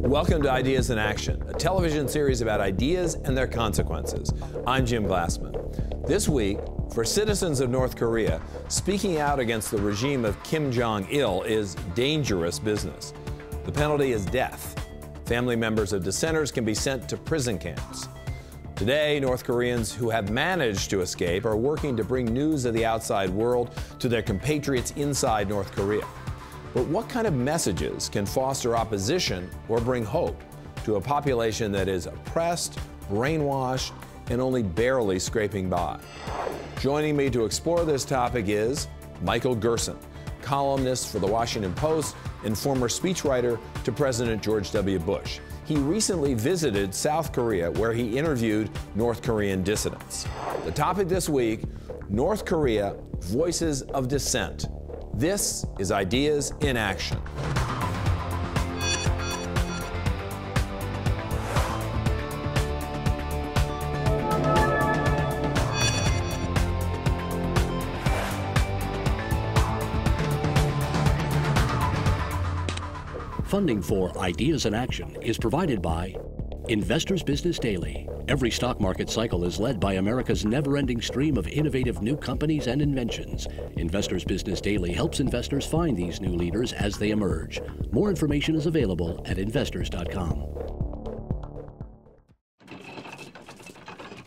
Welcome to Ideas in Action, a television series about ideas and their consequences. I'm Jim Glassman. This week, for citizens of North Korea, speaking out against the regime of Kim Jong-il is dangerous business. The penalty is death. Family members of dissenters can be sent to prison camps. Today, North Koreans who have managed to escape are working to bring news of the outside world to their compatriots inside North Korea. But what kind of messages can foster opposition or bring hope to a population that is oppressed, brainwashed, and only barely scraping by? Joining me to explore this topic is Michael Gerson, columnist for The Washington Post and former speechwriter to President George W. Bush. He recently visited South Korea, where he interviewed North Korean dissidents. The topic this week, North Korea, Voices of Dissent. This is Ideas in Action. Funding for Ideas in Action is provided by Investors Business Daily. Every stock market cycle is led by America's never-ending stream of innovative new companies and inventions. Investors Business Daily helps investors find these new leaders as they emerge. More information is available at investors.com.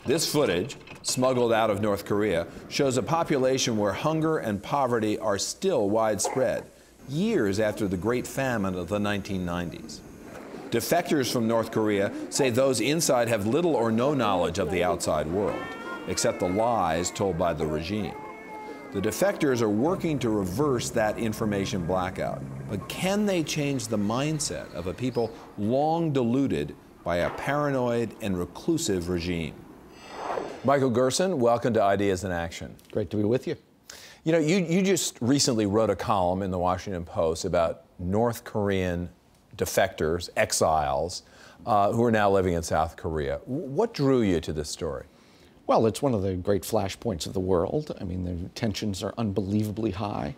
This footage, smuggled out of North Korea, shows a population where hunger and poverty are still widespread, years after the Great Famine of the 1990s. Defectors from North Korea say those inside have little or no knowledge of the outside world, except the lies told by the regime. The defectors are working to reverse that information blackout. But can they change the mindset of a people long deluded by a paranoid and reclusive regime? Michael Gerson, welcome to Ideas in Action. Great to be with you. You know, you just recently wrote a column in the Washington Post about North Korean defectors, exiles, who are now living in South Korea. What drew you to this story? Well, it's one of the great flashpoints of the world. I mean, the tensions are unbelievably high.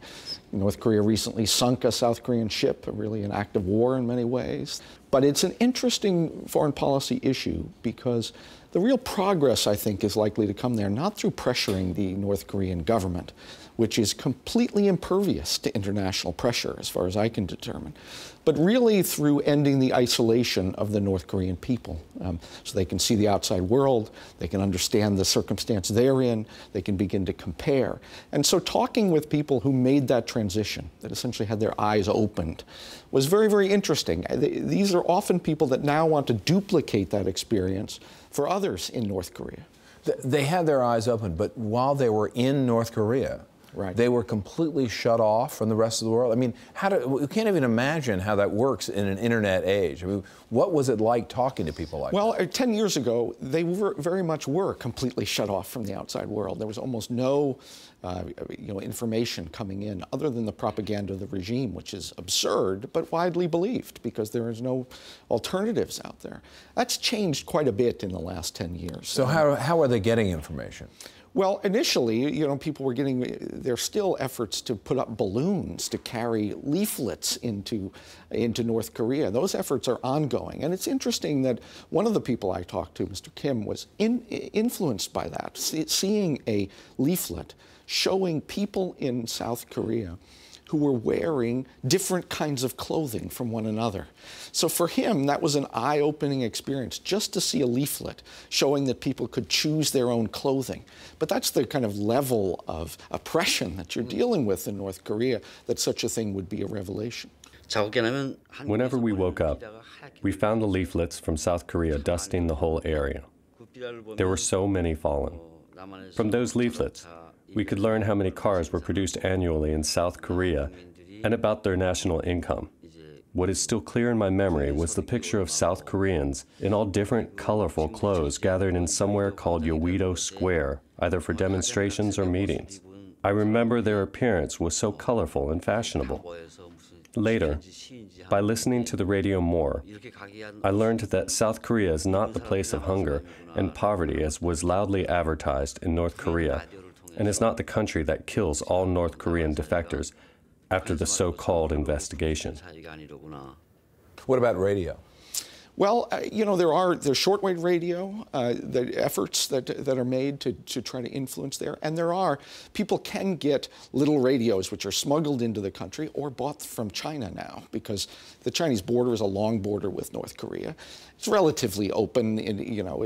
North Korea recently sunk a South Korean ship, really an act of war in many ways. But it's an interesting foreign policy issue because the real progress, I think, is likely to come there, not through pressuring the North Korean government, which is completely impervious to international pressure, as far as I can determine, but really through ending the isolation of the North Korean people. So they can see the outside world, they can understand the circumstance they're in, they can begin to compare. And so talking with people who made that transition, that essentially had their eyes opened, was very, very interesting. These are often people that now want to duplicate that experience for others in North Korea. They had their eyes open, but while they were in North Korea, right, they were completely shut off from the rest of the world. I mean, we can't even imagine how that works in an internet age. I mean, what was it like talking to people like that? Well, 10 years ago, they very much were completely shut off from the outside world. There was almost no information coming in other than the propaganda of the regime, which is absurd but widely believed because there is no alternatives out there. That's changed quite a bit in the last 10 years. So how are they getting information? Well, initially, people were there's still efforts to put up balloons to carry leaflets into North Korea. Those efforts are ongoing. And it's interesting that one of the people I talked to, Mr. Kim, was influenced by that, seeing a leaflet showing people in South Korea who were wearing different kinds of clothing from one another. So for him, that was an eye-opening experience, just to see a leaflet showing that people could choose their own clothing. But that's the kind of level of oppression that you're dealing with in North Korea, that such a thing would be a revelation. Whenever we woke up, we found the leaflets from South Korea dusting the whole area. There were so many fallen. From those leaflets, we could learn how many cars were produced annually in South Korea and about their national income. What is still clear in my memory was the picture of South Koreans in all different colorful clothes gathered in somewhere called Yeouido Square, either for demonstrations or meetings. I remember their appearance was so colorful and fashionable. Later, by listening to the radio more, I learned that South Korea is not the place of hunger and poverty as was loudly advertised in North Korea, and is not the country that kills all North Korean defectors after the so-called investigation. What about radio? Well, you know, there's shortwave radio, the efforts that are made to try to influence there, and people can get little radios which are smuggled into the country or bought from China now, because the Chinese border is a long border with North Korea. It's relatively open, you know,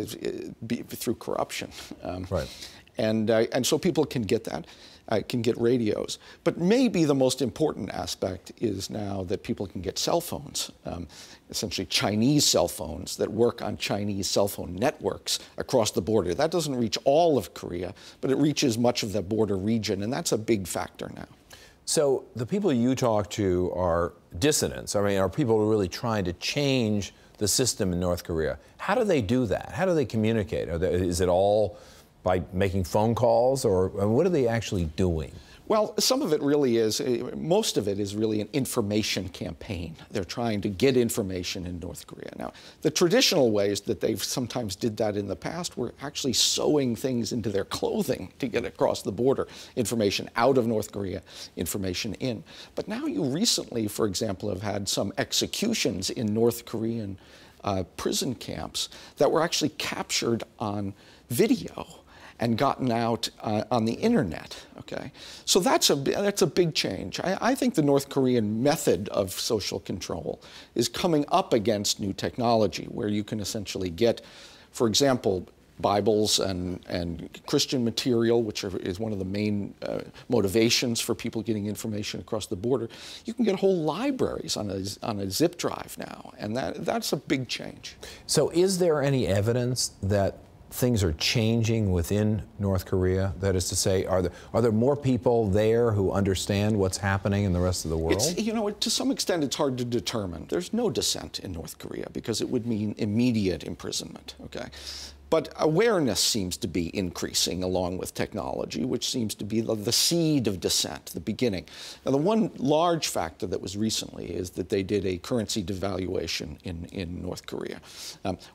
through corruption. Right. And so people can get that. Can get radios. But maybe the most important aspect is now that people can get cell phones, essentially Chinese cell phones that work on Chinese cell phone networks across the border. That doesn't reach all of Korea, but it reaches much of the border region, and that's a big factor now. So the people you talk to are dissidents. I mean, are people really trying to change the system in North Korea? How do they do that? How do they communicate? Is it all by making phone calls, or what are they actually doing? Well, some of it really is, most of it is really an information campaign. They're trying to get information in North Korea. Now, the traditional ways that they've sometimes did that in the past were actually sewing things into their clothing to get across the border, information out of North Korea, information in. But now you recently, for example, have had some executions in North Korean prison camps that were actually captured on video and gotten out on the internet, okay? So that's a big change. I think the North Korean method of social control is coming up against new technology, where you can essentially get, for example, Bibles and Christian material, which is one of the main motivations for people getting information across the border. You can get whole libraries on a zip drive now, and that's a big change. So is there any evidence that things are changing within North Korea? That is to say, are there more people there who understand what's happening in the rest of the world? You know, to some extent, it's hard to determine. There's no dissent in North Korea because it would mean immediate imprisonment, okay? But awareness seems to be increasing along with technology, which seems to be the seed of dissent, the beginning. Now, the one large factor that was recently is that they did a currency devaluation in North Korea,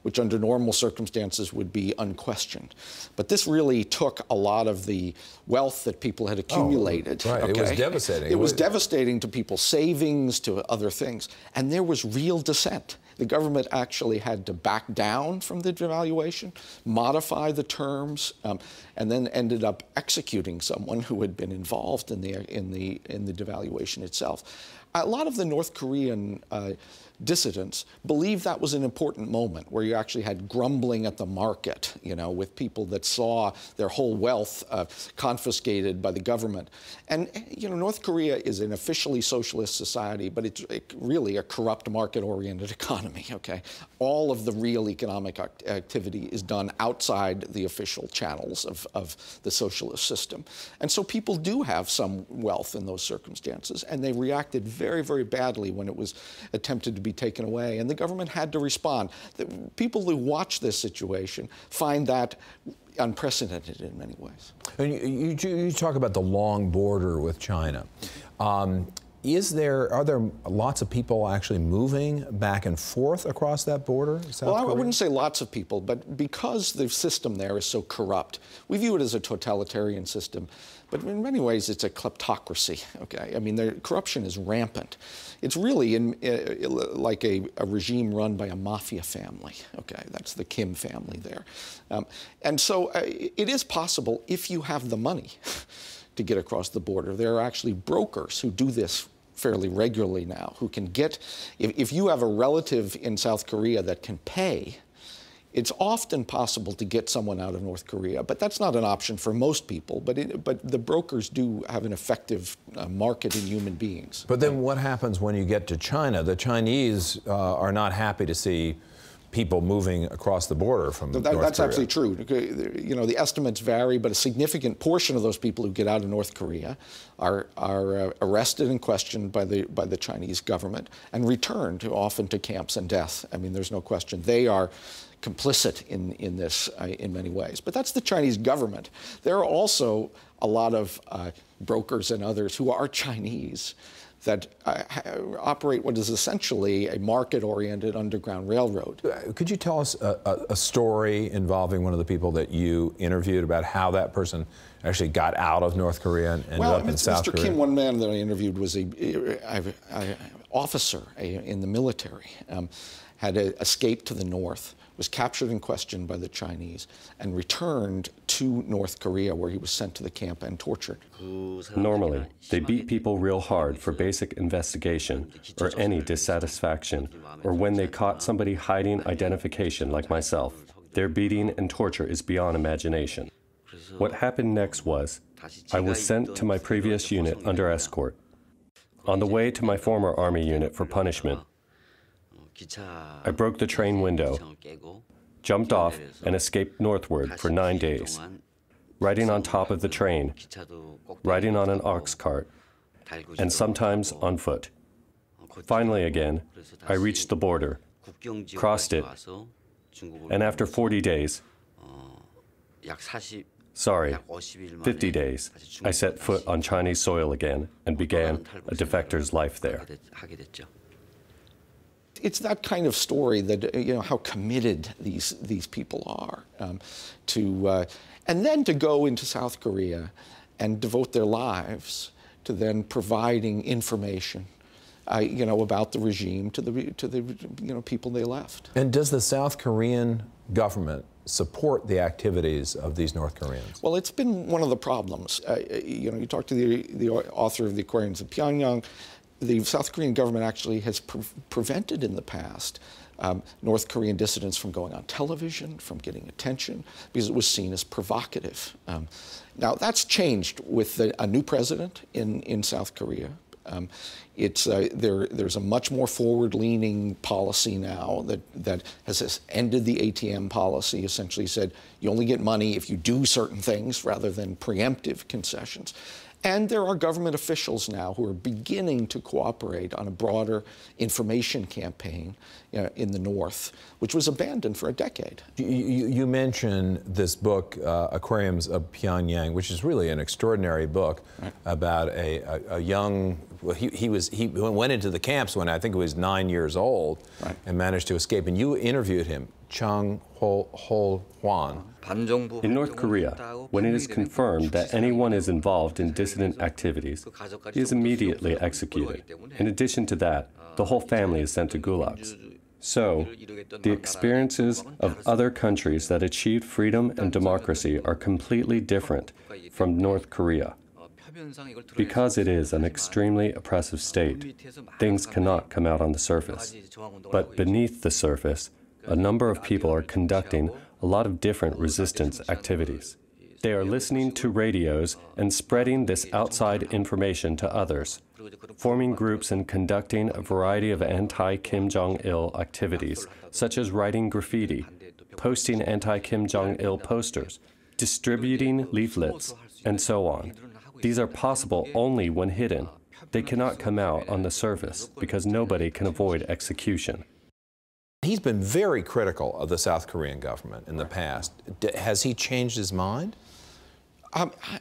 which under normal circumstances would be unquestioned. But this really took a lot of the wealth that people had accumulated. Right, okay? It was devastating. It was devastating to people's savings, to other things. And there was real dissent. The government actually had to back down from the devaluation, modify the terms, and then ended up executing someone who had been involved in the devaluation itself. A lot of the North Korean dissidents believed that was an important moment where you actually had grumbling at the market, you know, with people that saw their whole wealth confiscated by the government. And, you know, North Korea is an officially socialist society, but it's really a corrupt market-oriented economy, okay? All of the real economic activity is done outside the official channels of the socialist system. And so people do have some wealth in those circumstances, and they reacted very, very badly when it was attempted to be taken away, and the government had to respond. The people who watch this situation find that unprecedented in many ways. And you talk about the long border with China. Are there lots of people actually moving back and forth across that border? Well, I wouldn't say lots of people, but because the system there is so corrupt, we view it as a totalitarian system. But in many ways, it's a kleptocracy, okay? I mean, corruption is rampant. It's really like a regime run by a mafia family, okay? That's the Kim family there. And so it is possible, if you have the money to get across the border. There are actually brokers who do this fairly regularly now, who can get, if you have a relative in South Korea that can pay, it's often possible to get someone out of North Korea, but that's not an option for most people. But the brokers do have an effective market in human beings. But then what happens when you get to China? The Chinese are not happy to see people moving across the border from North Korea. That's absolutely true. You know, the estimates vary, but a significant portion of those people who get out of North Korea are arrested and questioned by the Chinese government and returned often to camps and death. I mean, there's no question. They are complicit in this in many ways. But that's the Chinese government. There are also a lot of brokers and others who are Chinese that operate what is essentially a market-oriented underground railroad. Could you tell us a story involving one of the people that you interviewed about how that person actually got out of North Korea and ended up in South Korea? Mr. Kim, one man that I interviewed was an officer in the military. had escaped to the north, was captured and questioned by the Chinese, and returned to North Korea, where he was sent to the camp and tortured. Normally, they beat people real hard for basic investigation or any dissatisfaction, or when they caught somebody hiding identification like myself. Their beating and torture is beyond imagination. What happened next was, I was sent to my previous unit under escort. On the way to my former Army unit for punishment, I broke the train window, jumped off, and escaped northward for 9 days, riding on top of the train, riding on an ox cart, and sometimes on foot. Finally again, I reached the border, crossed it, and after 40 days, 50 days, I set foot on Chinese soil again and began a defector's life there. It's that kind of story that, how committed these people are and then to go into South Korea and devote their lives to then providing information, about the regime to the people they left. And does the South Korean government support the activities of these North Koreans? Well, it's been one of the problems. You talk to the author of The Aquariums of Pyongyang. The South Korean government actually has prevented in the past North Korean dissidents from going on television, from getting attention, because it was seen as provocative. Now, that's changed with a new president in South Korea. There's a much more forward-leaning policy now that has ended the ATM policy, essentially said you only get money if you do certain things rather than preemptive concessions. And there are government officials now who are beginning to cooperate on a broader information campaign in the North, which was abandoned for a decade. You mentioned this book, Aquariums of Pyongyang, which is really an extraordinary book about a young, well, he went into the camps when I think he was 9 years old and managed to escape. And you interviewed him, Chung Hol Hwan. In North Korea, when it is confirmed that anyone is involved in dissident activities, he is immediately executed. In addition to that, the whole family is sent to gulags. So, the experiences of other countries that achieved freedom and democracy are completely different from North Korea. Because it is an extremely oppressive state, things cannot come out on the surface. But beneath the surface, a number of people are conducting a lot of different resistance activities. They are listening to radios and spreading this outside information to others, forming groups and conducting a variety of anti-Kim Jong-il activities, such as writing graffiti, posting anti-Kim Jong-il posters, distributing leaflets, and so on. These are possible only when hidden. They cannot come out on the surface because nobody can avoid execution. He's been very critical of the South Korean government in the past. Has he changed his mind?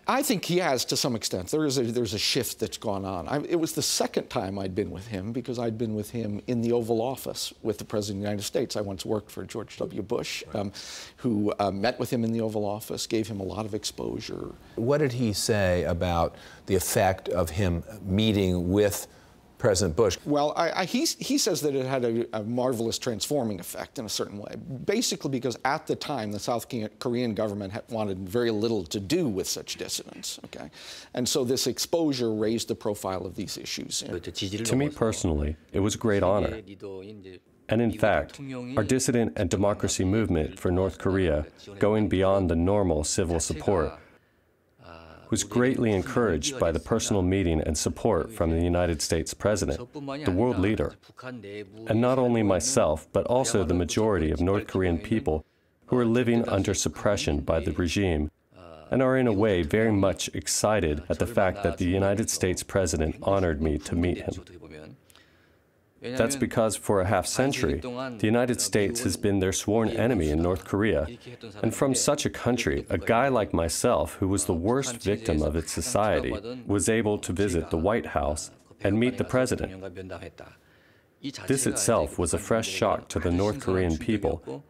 I think he has to some extent. There's a shift that's gone on. It was the second time I'd been with him because I'd been with him in the Oval Office with the President of the United States. I once worked for George W. Bush, who met with him in the Oval Office, gave him a lot of exposure. What did he say about the effect of him meeting with President Bush? Well, he says that it had a marvelous transforming effect in a certain way, basically because at the time the South Korean government wanted very little to do with such dissidents, okay? And so this exposure raised the profile of these issues. To me personally, it was a great honor. And in fact, our dissident and democracy movement for North Korea, going beyond the normal civil support, was greatly encouraged by the personal meeting and support from the United States President, the world leader, and not only myself, but also the majority of North Korean people who are living under suppression by the regime and are in a way very much excited at the fact that the United States President honored me to meet him. That's because for a half-century, the United States has been their sworn enemy in North Korea. And from such a country, a guy like myself, who was the worst victim of its society, was able to visit the White House and meet the president. This itself was a fresh shock to the North Korean people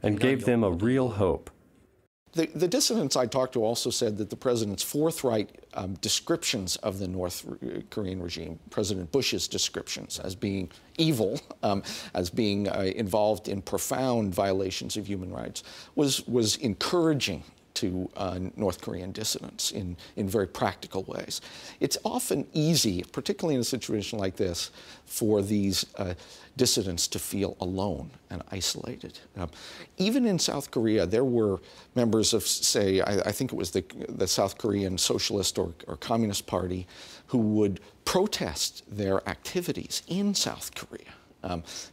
and gave them a real hope. The dissidents I talked to also said that the president's forthright descriptions of the North Korean regime, President Bush's descriptions as being evil, as being involved in profound violations of human rights, was encouraging to North Korean dissidents in very practical ways. It's often easy, particularly in a situation like this, for these dissidents to feel alone and isolated. Even in South Korea, there were members of, say, I think it was the South Korean Socialist or Communist Party who would protest their activities in South Korea.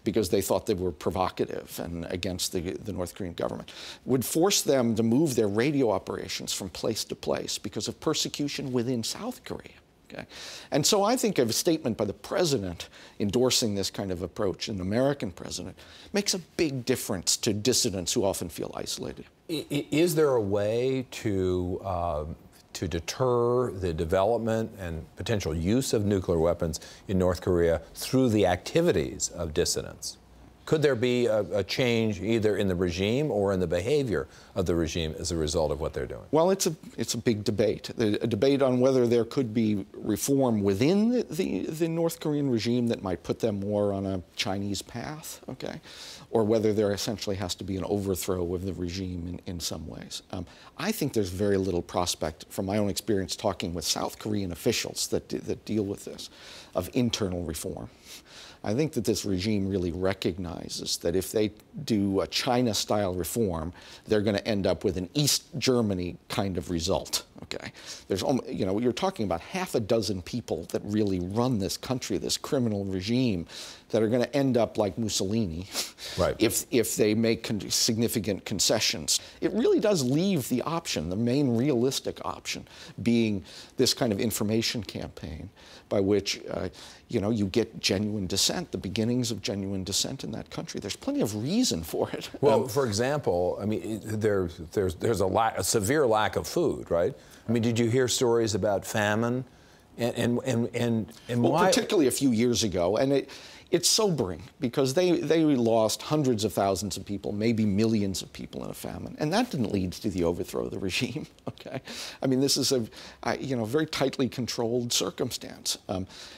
Because they thought they were provocative and against the North Korean government, would force them to move their radio operations from place to place because of persecution within South Korea. Okay? And so I think a statement by the president endorsing this kind of approach, an American president, makes a big difference to dissidents who often feel isolated. Is there a way to deter the development and potential use of nuclear weapons in North Korea through the activities of dissidents? Could there be a change either in the regime or in the behavior of the regime as a result of what they're doing? Well, it's a big debate. A debate on whether there could be reform within the North Korean regime that might put them more on a Chinese path, okay? Or whether there essentially has to be an overthrow of the regime in some ways. I think there's very little prospect, from my own experience talking with South Korean officials that deal with this, of internal reform. I think that this regime really recognizes that if they do a China-style reform, they're going to end up with an East Germany kind of result. Okay, there's, you know, you're talking about half a dozen people that really run this country, this criminal regime, that are going to end up like Mussolini, right, if they make significant concessions. It really does leave the option, the main realistic option, being this kind of information campaign by which you know, you get genuine dissent, the beginnings of genuine dissent in that country. There's plenty of reason for it. Well, for example, I mean, there's a severe lack of food, right? I mean, did you hear stories about famine, and well, why? Particularly a few years ago, and it's sobering because they lost hundreds of thousands of people, maybe millions of people in a famine, and that didn't lead to the overthrow of the regime. Okay, I mean, this is a you know, very tightly controlled circumstance.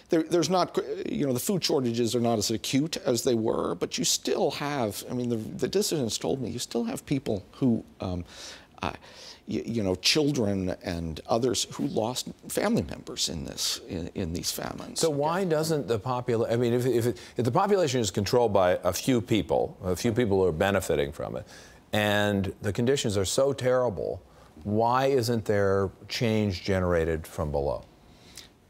There's not, you know, the food shortages are not as acute as they were, but you still have, I mean, the dissidents told me, you still have people who you know, children and others who lost family members in these famines. So why doesn't the population? I mean, if the population is controlled by a few people who are benefiting from it, and the conditions are so terrible, why isn't there change generated from below?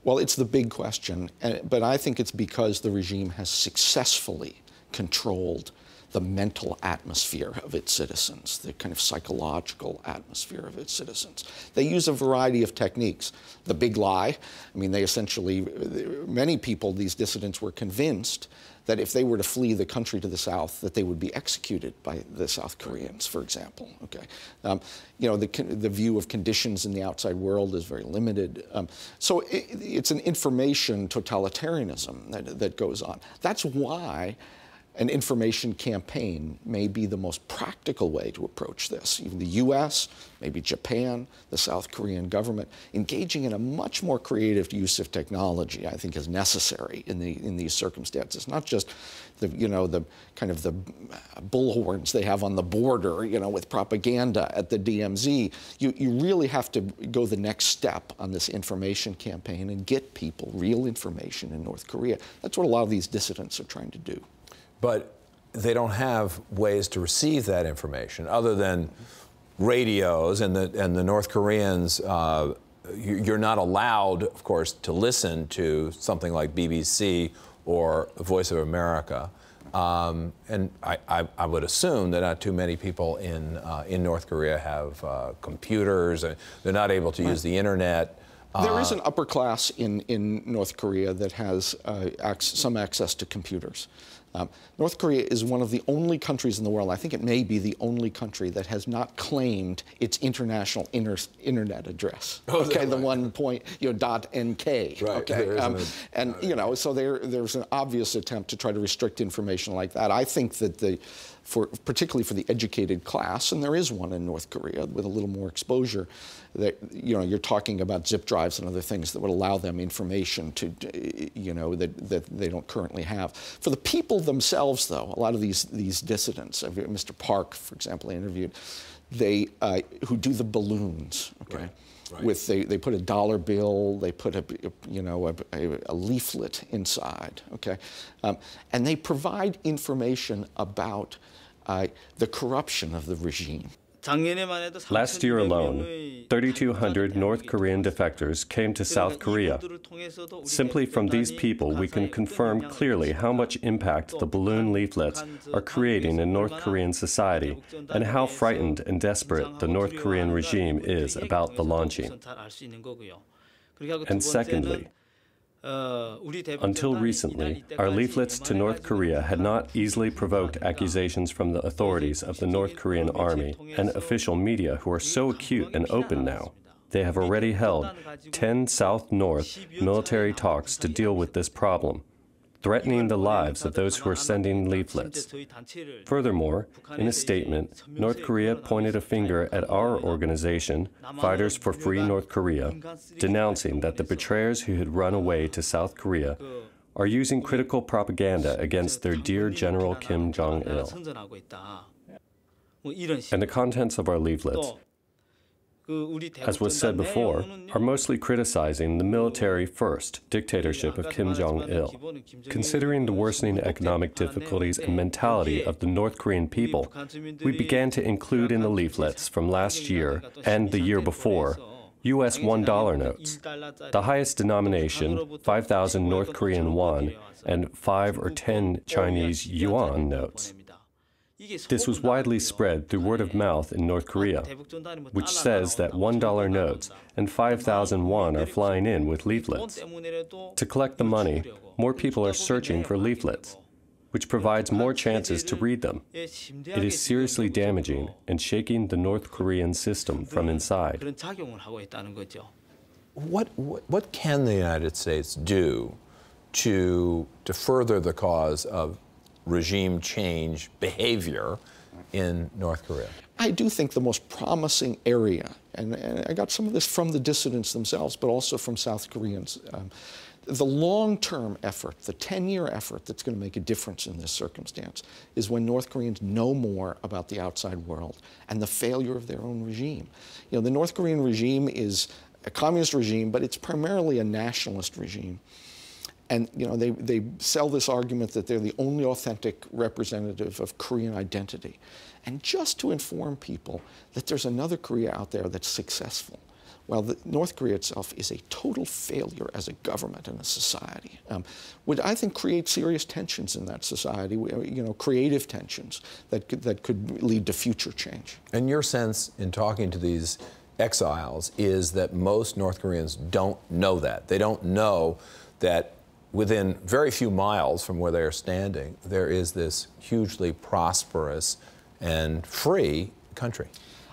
Well, it's the big question, but I think it's because the regime has successfully controlled the mental atmosphere of its citizens, the kind of psychological atmosphere of its citizens. They use a variety of techniques. The big lie, I mean, they essentially, many people, these dissidents, were convinced that if they were to flee the country to the south, that they would be executed by the South Koreans, for example. Okay, you know, the view of conditions in the outside world is very limited. So it's an information totalitarianism that goes on. That's why an information campaign may be the most practical way to approach this. Even the US, maybe Japan, the South Korean government, engaging in a much more creative use of technology, I think, is necessary in these circumstances. Not just the, you know, the kind of the bullhorns they have on the border, you know, with propaganda at the DMZ. You really have to go the next step on this information campaign and get people real information in North Korea. That's what a lot of these dissidents are trying to do. But they don't have ways to receive that information other than radios, and the North Koreans, you're not allowed, of course, to listen to something like BBC or Voice of America. And I would assume that not too many people in North Korea have computers, and they're not able to use the internet. There is an upper class in North Korea that has some access to computers. North Korea is one of the only countries in the world, I think it may be the only country, that has not claimed its international internet address. Oh, okay, right. the .NK. Right. Okay, and you know, so there's an obvious attempt to try to restrict information like that. I think that particularly for the educated class, and there is one in North Korea with a little more exposure, that, you know, you're talking about zip drives and other things that would allow them information to, you know, that they don't currently have. For the people themselves, though, a lot of these dissidents, Mr. Park, for example, I interviewed, they who do the balloons, okay? Right. Right. With they put a dollar bill, they put a leaflet inside, okay, and they provide information about the corruption of the regime. Last year alone, 3,200 North Korean defectors came to South Korea. Simply from these people, we can confirm clearly how much impact the balloon leaflets are creating in North Korean society and how frightened and desperate the North Korean regime is about the launching. And secondly, until recently, our leaflets to North Korea had not easily provoked accusations from the authorities of the North Korean army and official media who are so acute and open now. They have already held 10 South-North military talks to deal with this problem, threatening the lives of those who are sending leaflets. Furthermore, in a statement, North Korea pointed a finger at our organization, Fighters for Free North Korea, denouncing that the betrayers who had run away to South Korea are using critical propaganda against their dear General Kim Jong-il. And the contents of our leaflets, as was said before, are mostly criticizing the military-first dictatorship of Kim Jong-il. Considering the worsening economic difficulties and mentality of the North Korean people, we began to include in the leaflets from last year and the year before US $1 notes, the highest denomination, 5,000 North Korean won, and 5 or 10 Chinese yuan notes. This was widely spread through word of mouth in North Korea, which says that $1 notes and 5,000 won are flying in with leaflets. To collect the money, more people are searching for leaflets, which provides more chances to read them. It is seriously damaging and shaking the North Korean system from inside. What can the United States do to further the cause of regime change behavior in North Korea? I do think the most promising area, and I got some of this from the dissidents themselves, but also from South Koreans, the long-term effort, the 10-year effort that's going to make a difference in this circumstance is when North Koreans know more about the outside world and the failure of their own regime. You know, the North Korean regime is a communist regime, but it's primarily a nationalist regime. And, you know, they sell this argument that they're the only authentic representative of Korean identity. And just to inform people that there's another Korea out there that's successful. Well, North Korea itself is a total failure as a government and a society. Would, I think, create serious tensions in that society, you know, creative tensions that could lead to future change. And your sense in talking to these exiles is that most North Koreans don't know that. They don't know that within very few miles from where they are standing, there is this hugely prosperous and free country.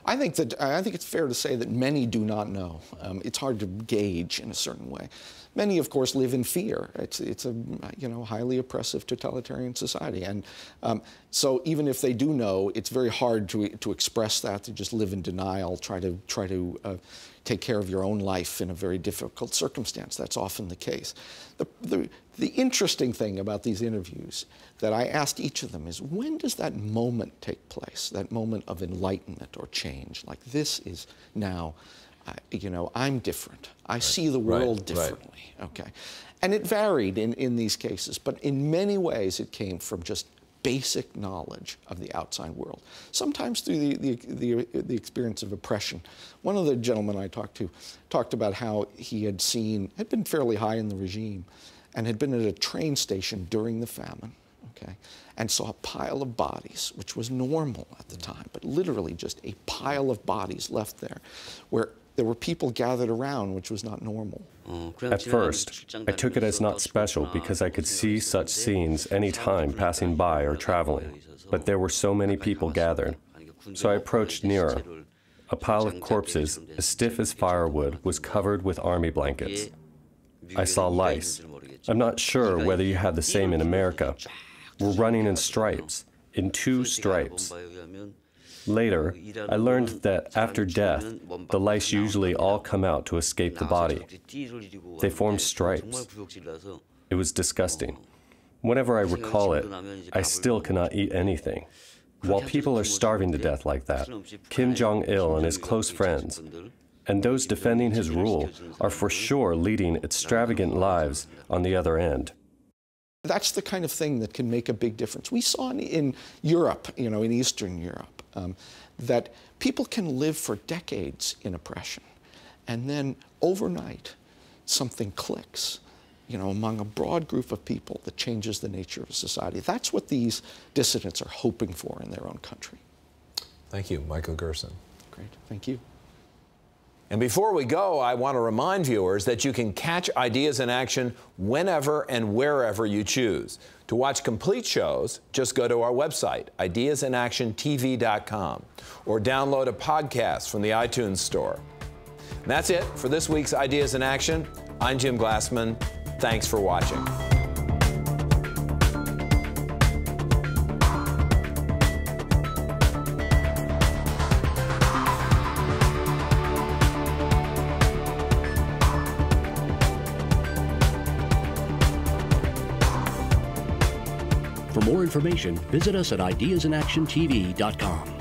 I think it's fair to say that many do not know. It's hard to gauge in a certain way. Many, of course, live in fear. It's a highly oppressive totalitarian society, and so even if they do know, it's very hard to express that. To just live in denial, try to take care of your own life in a very difficult circumstance. That's often the case. The interesting thing about these interviews that I asked each of them is, when does that moment take place? That moment of enlightenment or change, like this is now. I'm different. I see the world differently. Right. Okay, and it varied in these cases, but in many ways it came from just basic knowledge of the outside world. Sometimes through the experience of oppression. One of the gentlemen I talked to talked about how he had been fairly high in the regime, and had been at a train station during the famine. Okay, and saw a pile of bodies, which was normal at the time, but literally just a pile of bodies left there, where there were people gathered around, which was not normal. At first, I took it as not special because I could see such scenes any time passing by or traveling, but there were so many people gathered. So I approached nearer. A pile of corpses, as stiff as firewood, was covered with army blankets. I saw lice. I'm not sure whether you have the same in America. We're running in stripes. in 2 stripes. Later, I learned that after death, the lice usually all come out to escape the body. They form stripes. It was disgusting. Whenever I recall it, I still cannot eat anything. While people are starving to death like that, Kim Jong-il and his close friends, and those defending his rule, are for sure leading extravagant lives on the other end. That's the kind of thing that can make a big difference. We saw in Europe, in Eastern Europe, that people can live for decades in oppression, and then overnight, something clicks, among a broad group of people that changes the nature of a society. That's what these dissidents are hoping for in their own country. Thank you, Michael Gerson. Great, thank you. And before we go, I want to remind viewers that you can catch Ideas in Action whenever and wherever you choose. To watch complete shows, just go to our website, ideasinactiontv.com, or download a podcast from the iTunes Store. And that's it for this week's Ideas in Action. I'm Jim Glassman. Thanks for watching. For more information, visit us at ideasinactiontv.com.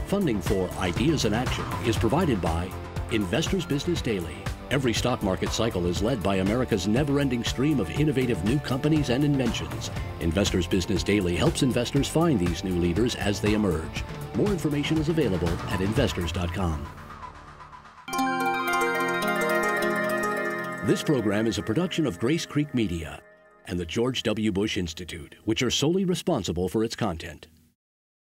Funding for Ideas in Action is provided by Investors Business Daily. Every stock market cycle is led by America's never-ending stream of innovative new companies and inventions. Investors Business Daily helps investors find these new leaders as they emerge. More information is available at investors.com. This program is a production of Grace Creek Media and the George W. Bush Institute, which are solely responsible for its content.